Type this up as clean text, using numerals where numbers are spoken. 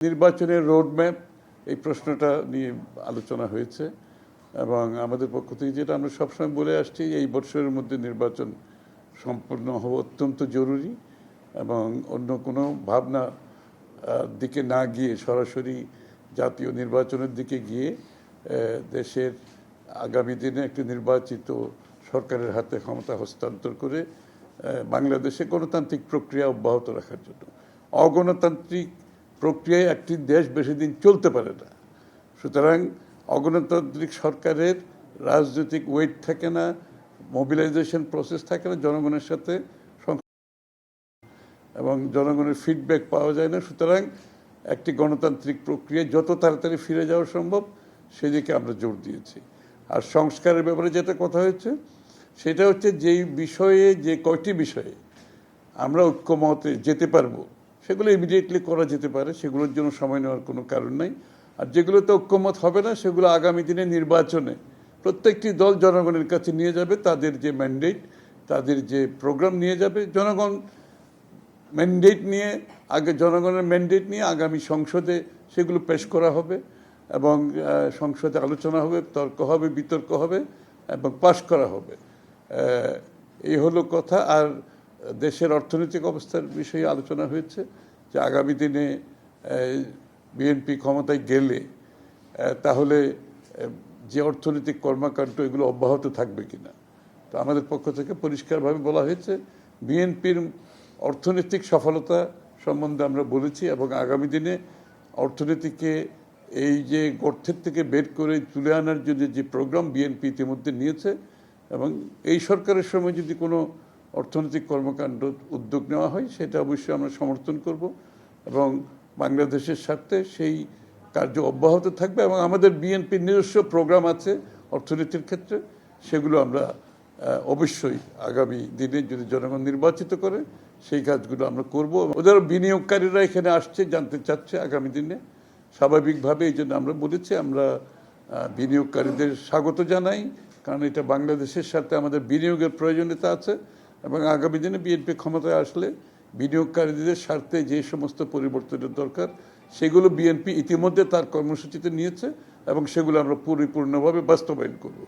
নির্বাচনের রোডম্যাপ এই প্রশ্নটা নিয়ে আলোচনা হয়েছে এবং আমাদের পক্ষ থেকে যেটা আমরা সবসময় বলে আসছি এই বছরের মধ্যে নির্বাচন সম্পূর্ণ হওয়া অত্যন্ত জরুরি এবং অন্য কোনো ভাবনা দিকে না গিয়ে সরাসরি জাতীয় নির্বাচনের দিকে গিয়ে দেশের আগামী দিনে একটি নির্বাচিত সরকারের হাতে ক্ষমতা হস্তান্তর করে বাংলাদেশে গণতান্ত্রিক প্রক্রিয়া অব্যাহত রাখার জন্য। অগণতান্ত্রিক প্রক্রিয়ায় একটি দেশ বেশি দিন চলতে পারে না। সুতরাং অগণতান্ত্রিক সরকারের রাজনৈতিক ওয়েট থাকে না, মোবিলাইজেশন প্রসেস থাকে না, জনগণের সাথে এবং জনগণের ফিডব্যাক পাওয়া যায় না। সুতরাং একটি গণতান্ত্রিক প্রক্রিয়া যত তাড়াতাড়ি ফিরে যাওয়া সম্ভব সেদিকে আমরা জোর দিয়েছি। আর সংস্কারের ব্যাপারে যেটা কথা হয়েছে সেটা হচ্ছে যেই বিষয়ে যে কয়টি বিষয়ে আমরা ঐক্যমতে যেতে পারবো সেগুলো ইমিডিয়েটলি করা যেতে পারে, সেগুলোর জন্য সময় নেওয়ার কোনো কারণ নাই। আর যেগুলোতে ঐক্যমত হবে না সেগুলো আগামী দিনে নির্বাচনে প্রত্যেকটি দল জনগণের কাছে নিয়ে যাবে, তাদের যে ম্যান্ডেট, তাদের যে প্রোগ্রাম নিয়ে যাবে। জনগণ ম্যান্ডেট নিয়ে জনগণের ম্যান্ডেট নিয়ে আগামী সংসদে সেগুলো পেশ করা হবে এবং সংসদে আলোচনা হবে, তর্ক হবে, বিতর্ক হবে এবং পাশ করা হবে। এই হলো কথা। আর দেশের অর্থনৈতিক অবস্থার বিষয়ে আলোচনা হয়েছে যে আগামী দিনে বিএনপি ক্ষমতায় গেলে তাহলে যে অর্থনৈতিক কর্মকাণ্ড এগুলো অব্যাহত থাকবে কিনা। তো আমাদের পক্ষ থেকে পরিষ্কারভাবে বলা হয়েছে বিএনপির অর্থনৈতিক সফলতা সম্বন্ধে আমরা বলেছি এবং আগামী দিনে অর্থনীতিকে এই যে গর্তের থেকে বের করে তুলে আনার জন্য যে প্রোগ্রাম বিএনপি ইতিমধ্যে নিয়েছে এবং এই সরকারের সময় যদি কোনো অর্থনৈতিক কর্মকাণ্ড উদ্যোগ নেওয়া হয় সেটা অবশ্যই আমরা সমর্থন করব এবং বাংলাদেশের স্বার্থে সেই কার্য অব্যাহত থাকবে এবং আমাদের বিএনপির নিজস্ব প্রোগ্রাম আছে অর্থনীতির ক্ষেত্রে, সেগুলো আমরা অবশ্যই আগামী দিনে যদি জনগণ নির্বাচিত করে সেই কাজগুলো আমরা করব। ওদের বিনিয়োগকারীরা এখানে আসছে, জানতে চাচ্ছে আগামী দিনে, স্বাভাবিকভাবে এই জন্য আমরা বলেছি আমরা বিনিয়োগকারীদের স্বাগত জানাই, কারণ এটা বাংলাদেশের সাথে আমাদের বিনিয়োগের প্রয়োজনীয়তা আছে এবং আগামী দিনে বিএনপি ক্ষমতায় আসলে বিনিয়োগকারীদের স্বার্থে যে সমস্ত পরিবর্তনের দরকার সেগুলো বিএনপি ইতিমধ্যে তার কর্মসূচিতে নিয়েছে এবং সেগুলো আমরা পরিপূর্ণভাবে বাস্তবায়ন করব।